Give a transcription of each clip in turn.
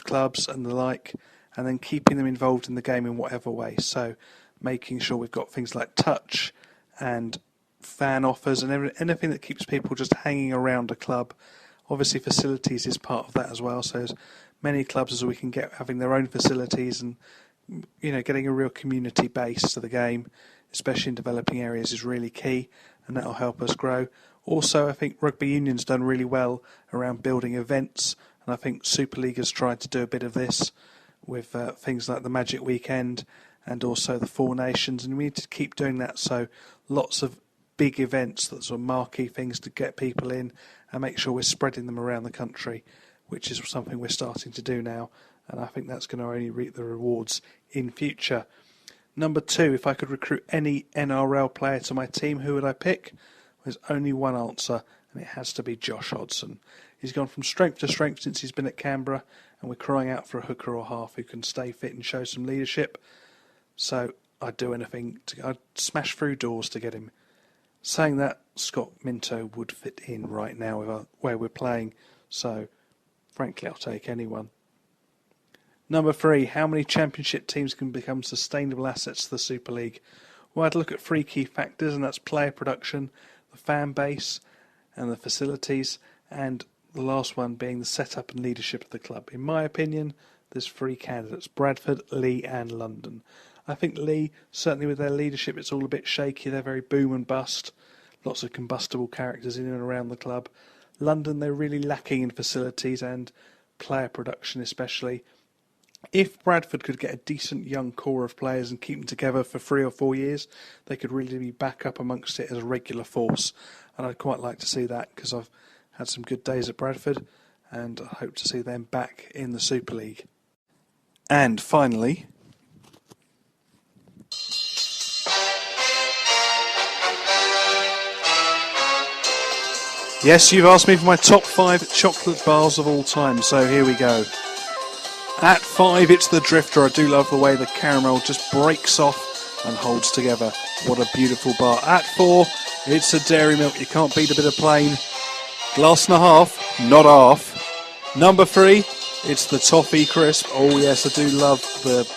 clubs and the like, and then keeping them involved in the game in whatever way. So making sure we've got things like touch and fan offers and anything that keeps people just hanging around a club. Obviously facilities is part of that as well, so as many clubs as we can get having their own facilities and getting a real community base to the game, especially in developing areas, is really key, and that'll help us grow. Also, I think Rugby Union's done really well around building events, and I think Super League has tried to do a bit of this with things like the Magic Weekend and also the Four Nations, and we need to keep doing that. So lots of big events, that sort of marquee things to get people in and make sure we're spreading them around the country, which is something we're starting to do now, and I think that's going to only reap the rewards in future. Number 2, if I could recruit any NRL player to my team, who would I pick? There's only one answer, and it has to be Josh Hodgson. He's gone from strength to strength since he's been at Canberra, and we're crying out for a hooker or half who can stay fit and show some leadership. So I'd do anything. I'd smash through doors to get him. Saying that, Scott Minto would fit in right now with where we're playing, so frankly I'll take anyone. Number 3, how many championship teams can become sustainable assets to the Super League? Well, I'd look at 3 key factors, and that's player production, the fan base and the facilities, and the last one being the setup and leadership of the club. In my opinion, there's 3 candidates: Bradford, Leigh and London. I think Leigh, certainly with their leadership, it's all a bit shaky. They're very boom and bust. Lots of combustible characters in and around the club. London, they're really lacking in facilities and player production especially. If Bradford could get a decent young core of players and keep them together for 3 or 4 years, they could really be back up amongst it as a regular force. And I'd quite like to see that, because I've had some good days at Bradford and I hope to see them back in the Super League. And finally, yes, you've asked me for my top 5 chocolate bars of all time, so here we go. At 5, it's the Drifter. I do love the way the caramel just breaks off and holds together. What a beautiful bar. At 4, it's a Dairy Milk. You can't beat a bit of plain. Glass and a half, not half. Number 3, it's the Toffee Crisp. Oh yes, I do love the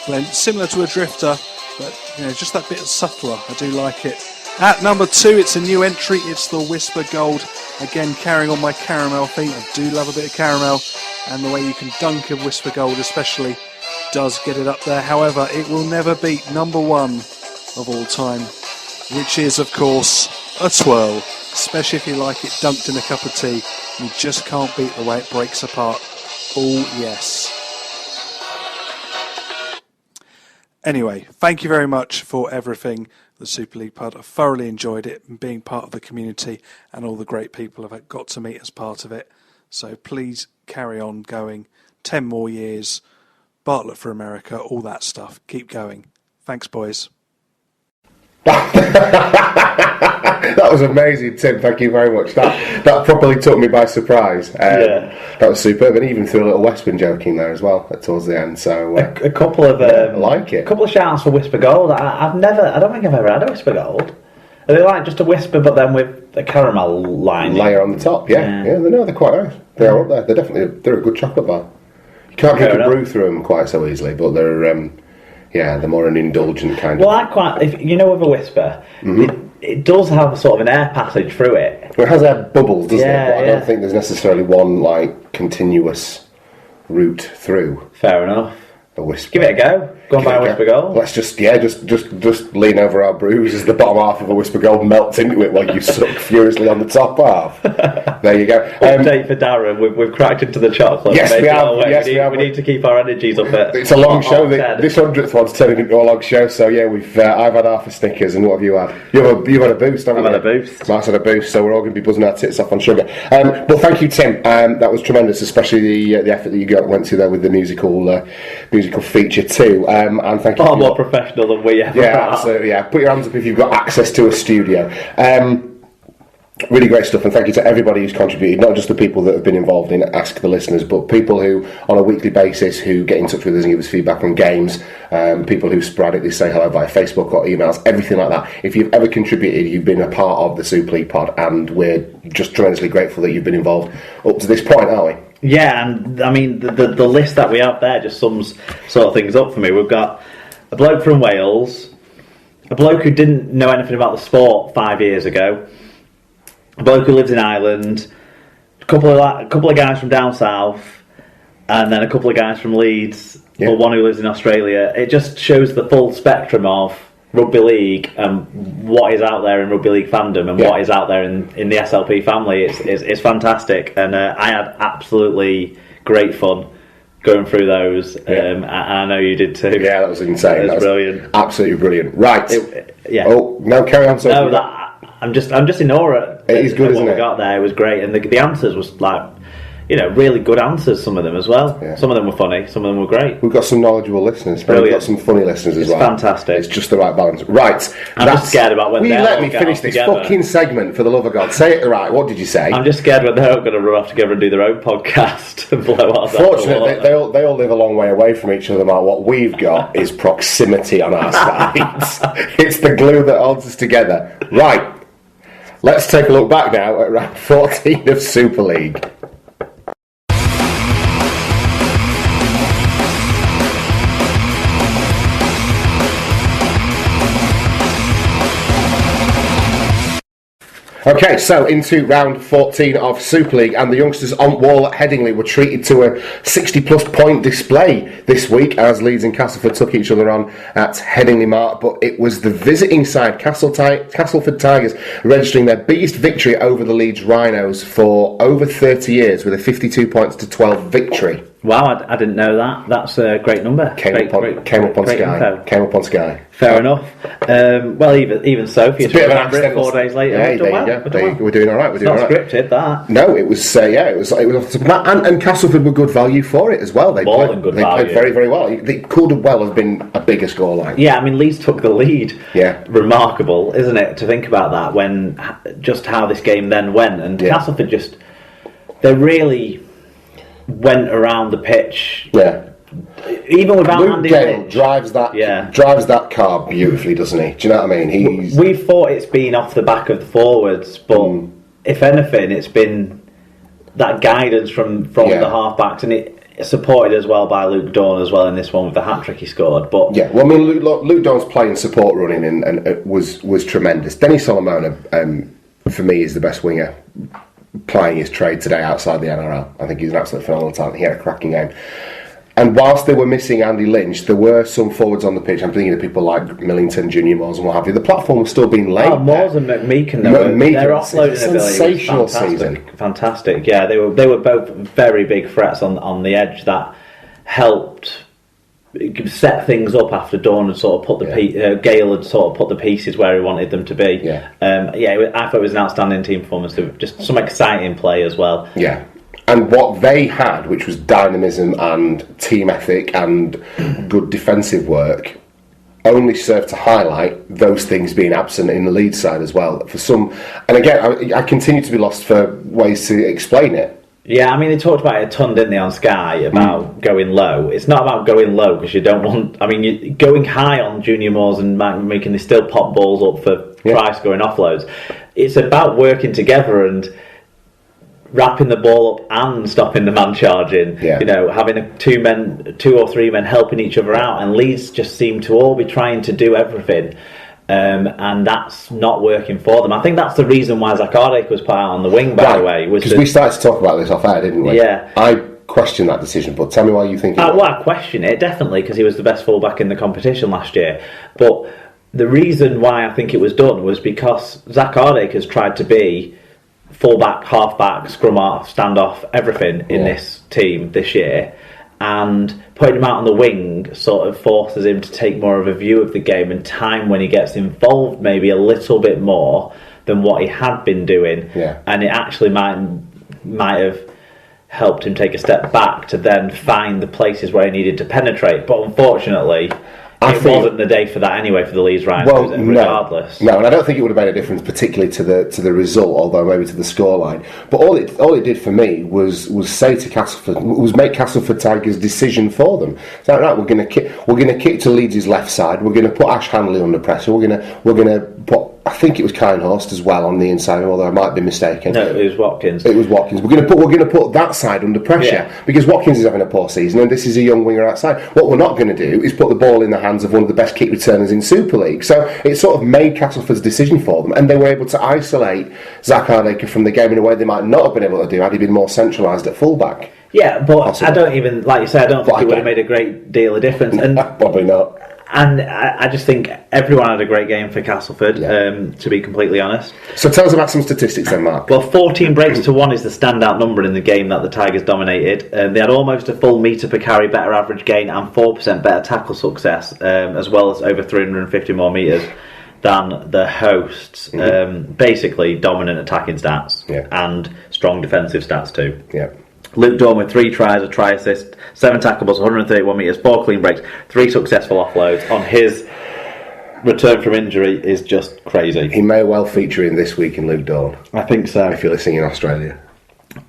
blend. Similar to a Drifter, but just that bit subtler. I do like it. At number 2, it's a new entry. It's the Whisper Gold. Again, carrying on my caramel theme. I do love a bit of caramel, and the way you can dunk a Whisper Gold especially does get it up there. However, it will never beat number 1 of all time, which is, of course, a Twirl. Especially if you like it dunked in a cup of tea. You just can't beat the way it breaks apart. Oh, yes. Anyway, thank you very much for everything, the Super League pod. I thoroughly enjoyed it, and being part of the community and all the great people I've got to meet as part of it. So please carry on going. 10 more years. Bartlett for America, all that stuff. Keep going. Thanks, boys. That was amazing, Tim. Thank you very much. That properly took me by surprise. That was superb, and even threw a little Westman joking there as well towards the end. So a couple of I like it. A couple of shout-outs for Whisper Gold. I don't think I've ever had a Whisper Gold. Are they like just a whisper, but then with a caramel layer on the top? Yeah. They're quite nice. They are up there. They're a good chocolate bar. You can't drink a brew through them quite so easily, but they're they're more an indulgent kind of. Well, I quite, with a Whisper, it does have a sort of an air passage through it. Well, it has air bubbles, doesn't it? But I don't think there's necessarily one continuous route through. Fair enough. A Whisper. Give it a go. Go and buy a Whisper Gold. Let's just lean over our brews as the bottom half of a Whisper Gold melts into it while you suck furiously on the top half. There you go. Update for Darren. We've cracked into the chocolate. Yes, we have. We need to keep our energies up at. It's a long show. This 100th one's turning into a long show. So yeah, I've had half a Snickers, and what have you had? You've had a boost, haven't you? I've had a boost. Mark's had a boost, so we're all going to be buzzing our tits off on sugar. Well, thank you, Tim. That was tremendous, especially the effort that you went to there with the musical feature too. And thank you. Far more professional than we ever are. Absolutely. Yeah, put your hands up if you've got access to a studio. Really great stuff, and thank you to everybody who's contributed, not just the people that have been involved in Ask the Listeners, but people who, on a weekly basis, who get in touch with us and give us feedback on games, people who sporadically say hello via Facebook or emails, everything like that. If you've ever contributed, you've been a part of the Super League pod, and we're just tremendously grateful that you've been involved up to this point, aren't we? Yeah, and I mean the list that we have there just sums sort of things up for me. We've got a bloke from Wales, a bloke who didn't know anything about the sport 5 years ago, a bloke who lives in Ireland, a couple of guys from down south, and then a couple of guys from Leeds, or one who lives in Australia. It just shows the full spectrum of rugby league and what is out there in rugby league fandom and what is out there in the SLP family. It's fantastic, and I had absolutely great fun going through those, and I know you did too. Yeah, that was insane. That was brilliant, absolutely brilliant. Right, yeah. Oh, no, carry on. No, I'm just in awe. It is good, isn't it? What we got there was great, and the answers was like, really good answers. Some of them as well. Yeah. Some of them were funny. Some of them were great. We've got some knowledgeable listeners. Brilliant. We've got some funny listeners as well. It's fantastic. It's just the right balance. Right. I'm just scared about when they're let me finish this fucking segment, for the love of God. Say it right. What did you say? I'm just scared when they're all going to run off together and do their own podcast and blow out. Fortunately, they all live a long way away from each other, Mark. What we've got is proximity on our sides. It's the glue that holds us together. Right. Let's take a look back now at round 14 of Super League. Okay, so into round 14 of Super League, and the youngsters on wall at Headingley were treated to a 60-plus point display this week as Leeds and Castleford took each other on at Headingley Mark, but it was the visiting side, Castleford Tigers, registering their biggest victory over the Leeds Rhinos for over 30 years with a 52 points to 12 victory. Wow, I didn't know that. That's a great number. Came up on Sky. Fair enough. Well, even so, if you bit of an accident. 4 days later, yeah, we're doing all right. It's not scripted, that. No, it was. It was. And Castleford were good value for it as well. They played very, very well. They could well have been a bigger scoreline. Yeah, I mean, Leeds took the lead. Yeah, remarkable, isn't it, to think about that, when just how this game then went, and Castleford they really went around the pitch. Yeah. Even without Luke Andy Gale Lynch. drives that car beautifully, doesn't he? Do you know what I mean? We thought it's been off the back of the forwards, but if anything, it's been that guidance from the half-backs, and it supported as well by Luke Dawn as well in this one with the hat-trick he scored. But yeah, well, I mean, Luke Dawn's playing support running and it was tremendous. Denny Solomona, for me, is the best winger playing his trade today outside the NRL. I think he's an absolute phenomenal talent. He had a cracking game. And whilst they were missing Andy Lynch, there were some forwards on the pitch. I'm thinking of people like Millington, Junior Moores and what have you. The platform was still being laid. Moores and McMeekan, their offloading sensational season. Fantastic. Yeah, they were both very big threats on the edge that helped set things up after Dawn had sort of put Gale had sort of put the pieces where he wanted them to be. Yeah. I thought it was an outstanding team performance. Just some exciting play as well. Yeah. And what they had, which was dynamism and team ethic and good defensive work, only served to highlight those things being absent in the Leeds side as well. For some, and again, I continue to be lost for ways to explain it. Yeah, I mean, they talked about it a ton, didn't they, on Sky, about going low. It's not about going low, because you don't want... I mean, going high on Junior Moores and making they still pop balls up for price going offloads. It's about working together and wrapping the ball up and stopping the man charging. Yeah. Having two or three men helping each other out, and Leeds just seem to all be trying to do everything. And that's not working for them. I think that's the reason why Zach Ardake was put out on the wing, by the way. Because we started to talk about this off air, didn't we? Yeah. I question that decision, but tell me why you think I question it, definitely, because he was the best fullback in the competition last year. But the reason why I think it was done was because Zach Ardake has tried to be fullback, halfback, scrum half, standoff, everything in this team this year. And putting him out on the wing sort of forces him to take more of a view of the game and time when he gets involved maybe a little bit more than what he had been doing. Yeah. And it actually might have helped him take a step back to then find the places where he needed to penetrate. But unfortunately, it wasn't the day for that anyway for the Leeds Rhinos, regardless. No, and I don't think it would have made a difference, particularly to the result, although maybe to the scoreline. But all it did for me was say to Castleford, was make Castleford Tigers' decision for them. It's like, right, we're going to kick to Leeds' left side. We're going to put Ash Handley under pressure. We're going to put I think it was Kinehorst as well on the inside, although I might be mistaken. No, it was Watkins. It was Watkins. We're going to put that side under pressure because Watkins is having a poor season, and this is a young winger outside. What we're not going to do is put the ball in the hands of one of the best kick returners in Super League. So it sort of made Castleford's decision for them, and they were able to isolate Zach Hardacre from the game in a way they might not have been able to do had he been more centralised at fullback. Yeah, but Possibly. I don't even, like you say, I don't think it would have made a great deal of difference. And probably not. And I just think everyone had a great game for Castleford, to be completely honest. So tell us about some statistics then, Mark. Well, 14 breaks to 1 is the standout number in the game that the Tigers dominated. They had almost a full metre per carry better average gain and 4% better tackle success, as well as over 350 more metres than the hosts. Basically, dominant attacking stats and strong defensive stats too. Yeah. Luke Dawn with 3 tries, a try assist, 7 tackles, 131 metres, 4 clean breaks, 3 successful offloads on his return from injury is just crazy. He may well feature in This Week in Luke Dawn. I think so. If you're listening in Australia.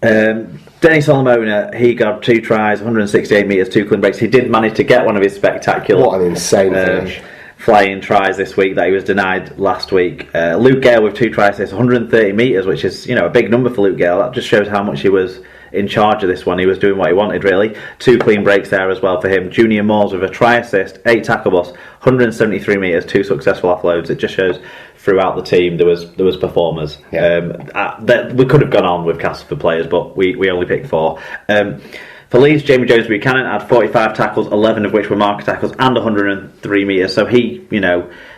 Denny Solomona, he got 2 tries, 168 metres, 2 clean breaks. He did manage to get one of his spectacular... What an insane finish. Flying tries this week that he was denied last week. Luke Gale with 2 tries, 130 metres, which is a big number for Luke Gale. That just shows how much he was in charge of this one. He was doing what he wanted, really. 2 clean breaks there as well for him. Junior Moores with a try assist, 8 tackle busts, 173 metres, 2 successful offloads. It just shows throughout the team there was performers. We could have gone on with Castleford players, but we only picked 4. For Leeds, Jamie Jones Buchanan had 45 tackles, 11 of which were marker tackles, and 103 metres. So he,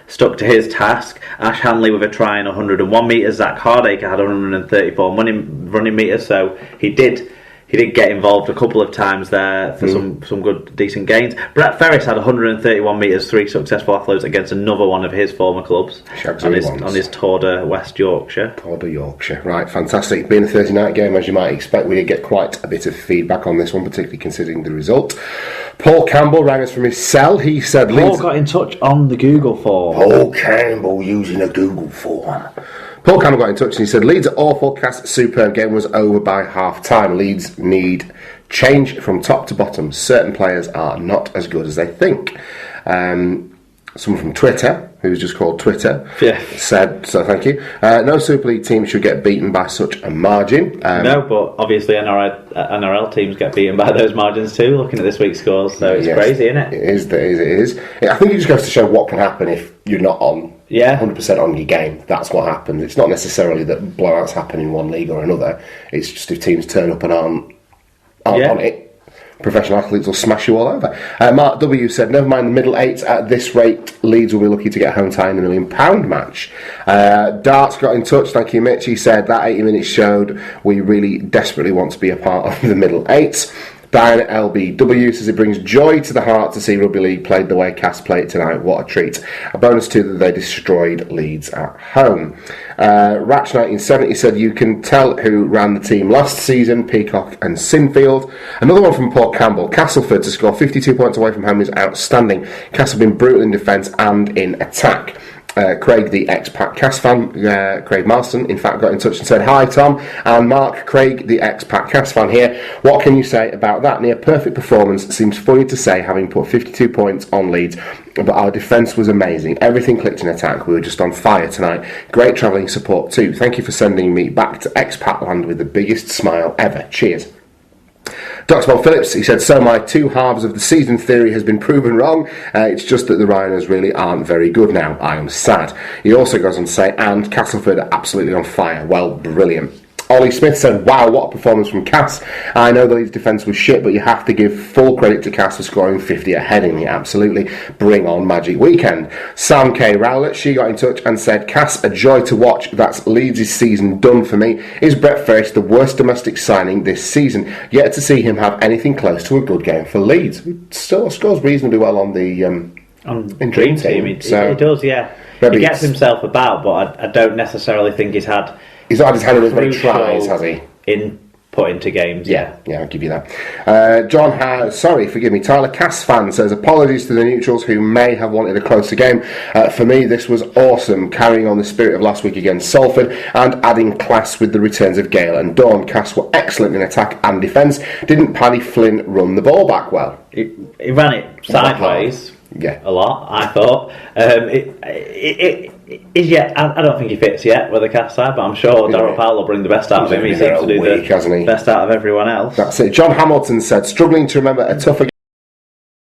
stuck to his task. Ash Hanley with a try and 101 metres. Zach Hardacre had 134 running metres. So he did get involved a couple of times there for some good, decent gains. Brett Ferris had 131 metres, 3 successful offloads against another one of his former clubs on his tour de West Yorkshire. Tour de Yorkshire, right, fantastic. Being a Thursday night game, as you might expect, we did get quite a bit of feedback on this one, particularly considering the result. Paul Campbell rang us from his cell. He said... Paul got in touch on the Google form. Paul Campbell using a Google form. Paul Campbell got in touch and he said, Leeds are awful, Cass' superb game was over by half-time. Leeds need change from top to bottom. Certain players are not as good as they think. Someone from Twitter, who's just called Twitter, said, so thank you, no Super League team should get beaten by such a margin. No, but obviously NRL teams get beaten by those margins too, looking at this week's scores, so it's crazy, isn't it? It is. I think it just goes to show what can happen if you're not on 100% on your game. That's what happens. It's not necessarily that blowouts happen in one league or another. It's just if teams turn up and aren't on it, professional athletes will smash you all over. Mark W said, never mind the middle 8s. At this rate, Leeds will be lucky to get home tie in the £1 million match. Darts got in touch. Thank you, Mitch. He said that 80 minutes showed we really desperately want to be a part of the middle 8s. Diane LBW says it brings joy to the heart to see rugby league played the way Cass played it tonight. What a treat. A bonus too that they destroyed Leeds at home. Ratch 1970 said you can tell who ran the team last season, Peacock and Sinfield. Another one from Paul Campbell. Castleford to score 52 points away from home is outstanding. Cass have been brutal in defence and in attack. Craig, the ex-Pat Cass fan, Craig Marston, in fact, got in touch and said, hi Tom and Mark, Craig, the ex-Pat Cass fan here. What can you say about that? Near perfect performance. Seems funny to say, having put 52 points on Leeds, but our defence was amazing. Everything clicked in attack. We were just on fire tonight. Great travelling support too. Thank you for sending me back to ex-Pat land with the biggest smile ever. Cheers. Dr. Bob Phillips, he said, so my 2 halves of the season theory has been proven wrong. It's just that the Rhinos really aren't very good now. I am sad. He also goes on to say, and Castleford are absolutely on fire. Well, brilliant. Ollie Smith said, wow, what a performance from Cass. I know the Leeds defence was shit, but you have to give full credit to Cass for scoring 50 ahead in me. Absolutely. Bring on Magic Weekend. Sam K. Rowlett, she got in touch and said, Cass, a joy to watch. That's Leeds' season done for me. Is Brett Ferris the worst domestic signing this season? Yet to see him have anything close to a good game for Leeds. He still scores reasonably well on the Dream Team. He does, yeah. He gets himself about, but I don't necessarily think he's had not his hand in as many tries, has he? Put into games, yeah, I'll give you that. Forgive me, Tyler Cass fan says, apologies to the neutrals who may have wanted a closer game. For me, this was awesome, carrying on the spirit of last week against Salford and adding class with the returns of Gale and Dawn. Cass were excellent in attack and defence. Didn't Paddy Flynn run the ball back well? He ran it sideways. Yeah, a lot. I thought Is yet. I don't think he fits yet with the cast side, but I'm sure Daryl Powell will bring the best out of him. He seems to do the best out of everyone else. That's it. John Hamilton said, struggling to remember a tougher